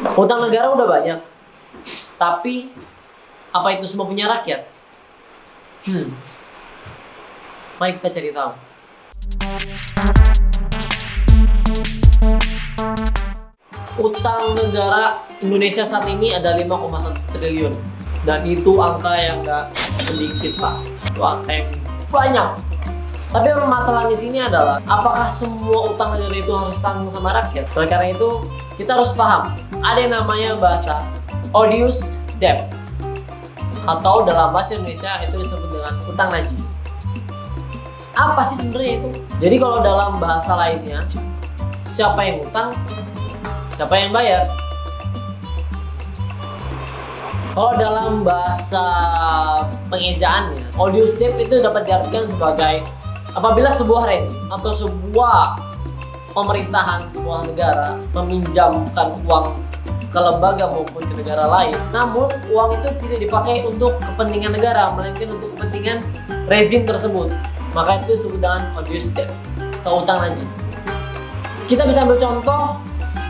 Utang negara udah banyak, tapi apa itu semua punya rakyat? Mari kita cari tahu. Utang negara Indonesia saat ini ada 5,1 triliun. Dan itu angka yang nggak sedikit, Pak. Itu angka yang banyak. Tapi permasalahan di sini adalah, apakah semua utang negara itu harus tanggung sama rakyat? Oleh karena itu, kita harus paham, ada yang namanya bahasa odious debt. Atau dalam bahasa Indonesia itu disebut dengan utang najis. Apa sih sebenarnya itu? Jadi kalau dalam bahasa lainnya, siapa yang utang, siapa yang bayar. Kalau dalam bahasa pengejaannya, odious debt itu dapat diartikan sebagai apabila sebuah rezim atau sebuah pemerintahan, sebuah negara meminjamkan uang ke lembaga maupun ke negara lain, namun uang itu tidak dipakai untuk kepentingan negara, melainkan untuk kepentingan rezim tersebut, maka itu disebut dengan odious debt atau utang najis. Kita bisa ambil contoh,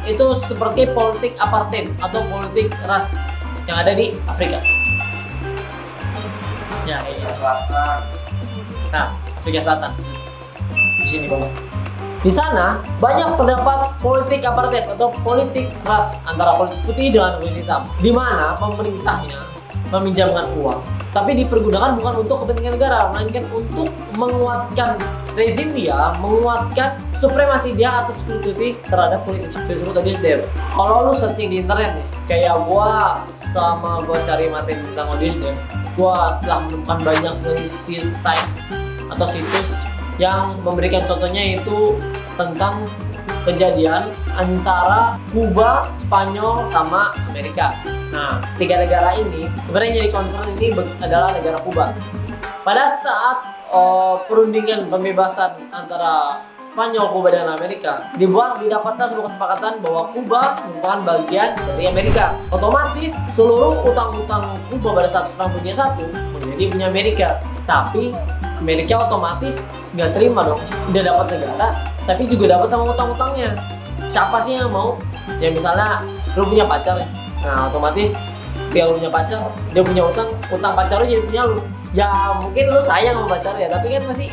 itu seperti politik apartheid atau politik ras yang ada di Afrika. Ya, iya. Nah, Afrika Selatan. Di sini, Bapak. Di sana banyak terdapat politik apartheid atau politik ras antara kulit putih dengan kulit hitam, di mana pemerintahnya meminjamkan uang, tapi dipergunakan bukan untuk kepentingan negara, melainkan untuk menguatkan rezim dia, menguatkan supremasi dia atas kulit putih terhadap kulit hitam. Itu disebut odious debt. Kalau lu searching di internet nih, kayak gua cari materi tentang odious debt, gua telah menemukan banyak sekali sites atau situs yang memberikan contohnya itu tentang kejadian antara Kuba, Spanyol, sama Amerika. Nah, tiga negara ini sebenarnya jadi concern ini adalah negara Kuba. Pada saat perundingan pembebasan antara Spanyol, Kuba, dan Amerika didapatkan sebuah kesepakatan bahwa Kuba merupakan bagian dari Amerika. Otomatis seluruh utang-utang Kuba pada saat Perang Dunia I menjadi punya Amerika. Tapi Amerika otomatis nggak terima dong, udah dapat negara, tapi juga dapat sama utang-utangnya. Siapa sih yang mau? Ya misalnya lu punya pacar, nah otomatis dia punya pacar, dia punya utang pacar lu jadi punya lu. Ya mungkin lu sayang sama pacar ya, tapi kan masih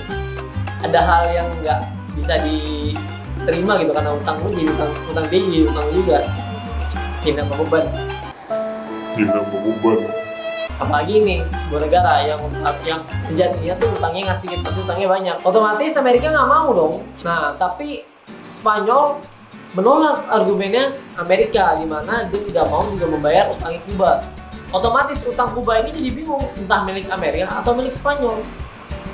ada hal yang nggak bisa diterima gitu, karena utang lu jadi utang dia jadi utang lu juga. Tidak beban. Apalagi ini sebuah negara yang sejatinya tuh utangnya nggak sedikit, pasti utangnya banyak. Otomatis Amerika nggak mau dong. Nah tapi Spanyol menolak argumennya Amerika, di mana dia tidak mau juga membayar utangnya Kuba. Otomatis utang Kuba ini jadi bingung, entah milik Amerika atau milik Spanyol.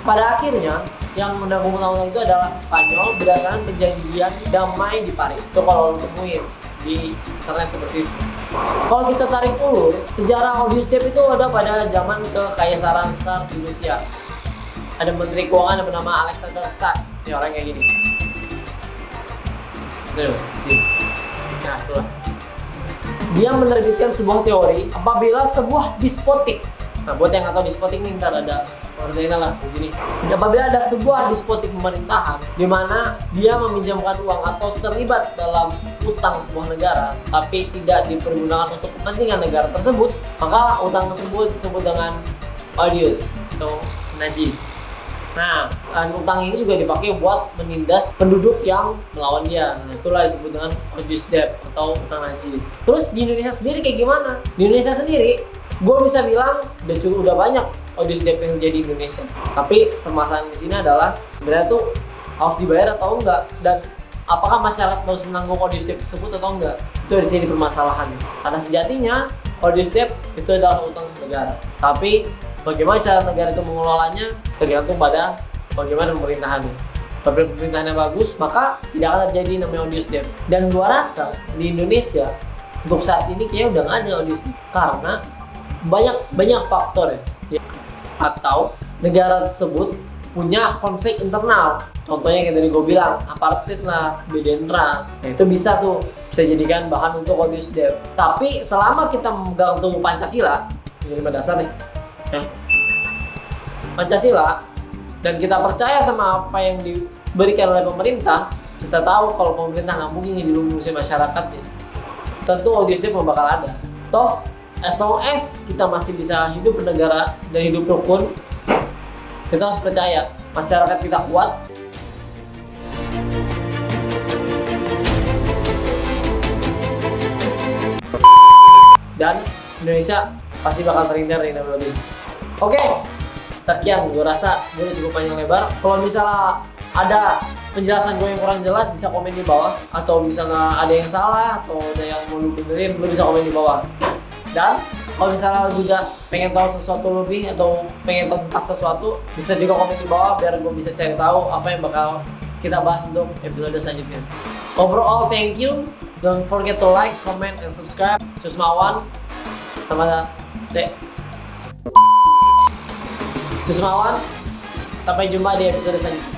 Pada akhirnya yang menanggung utang-utang itu adalah Spanyol berdasarkan perjanjian damai di Paris. So kalau lo temuin di internet seperti itu. Kalau kita tarik ulur, sejarah odious debt itu ada pada zaman Kekaisaran Tsar di Rusia. Ada menteri keuangan yang bernama Alexander Tsar. Ini orang kayak gini. Nah, itulah. Dia menerbitkan sebuah teori apabila sebuah despotik. Nah, buat yang nggak tahu despotik ini, ntar ada pengertiannya lah di sini. Apabila ada sebuah despotik pemerintahan di mana dia meminjamkan uang atau terlibat dalam utang sebuah negara, tapi tidak dipergunakan untuk kepentingan negara tersebut, maka utang tersebut disebut dengan odious atau najis. Nah, utang ini juga dipakai buat menindas penduduk yang melawan dia. Nah, itulah disebut dengan odious debt atau utang najis. Terus di Indonesia sendiri kayak gimana? Di Indonesia sendiri, gue bisa bilang udah banyak odious debt yang jadi di Indonesia. Tapi permasalahan di sini adalah sebenarnya tuh harus dibayar atau enggak, dan apakah masyarakat harus menanggung odious debt tersebut atau enggak? Itu di sini permasalahan. Karena sejatinya odious debt itu adalah utang negara. Tapi bagaimana cara negara itu mengelolanya tergantung pada bagaimana pemerintahannya. Apabila pemerintahannya bagus, maka tidak akan terjadi namanya odious debt. Dan gua rasa di Indonesia untuk saat ini kayaknya udah nggak ada odious debt karena banyak faktor ya. Atau negara tersebut punya konflik internal. Contohnya kayak tadi gue bilang, apartheid lah, beda ras. Nah, itu bisa jadikan bahan untuk odious debt. Tapi selama kita memegang teguh Pancasila, ini dasar nih. Pancasila, dan kita percaya sama apa yang diberikan oleh pemerintah, kita tahu kalau pemerintah nggak mungkin ngejelumusin masyarakat ya. tentu audio slip bakal ada. Toh, as long as kita masih bisa hidup bernegara dan hidup rukun, kita harus percaya masyarakat kita kuat. Dan Indonesia pasti bakal terhindar dari audio slip. Oke, sekian. Gue rasa gue udah cukup panjang lebar. Kalau misalnya ada penjelasan gue yang kurang jelas, bisa komen di bawah. Atau misalnya ada yang salah atau ada yang mau lu benerin, lu bisa komen di bawah. Dan kalau misalnya lu juga pengen tahu sesuatu lebih atau pengen tahu tentang sesuatu, bisa juga komen di bawah biar gue bisa cari tahu apa yang bakal kita bahas untuk episode selanjutnya. Overall, thank you. Don't forget to like, comment, and subscribe. Susmawan sama Susmawan. Sampai jumpa di episode selanjutnya.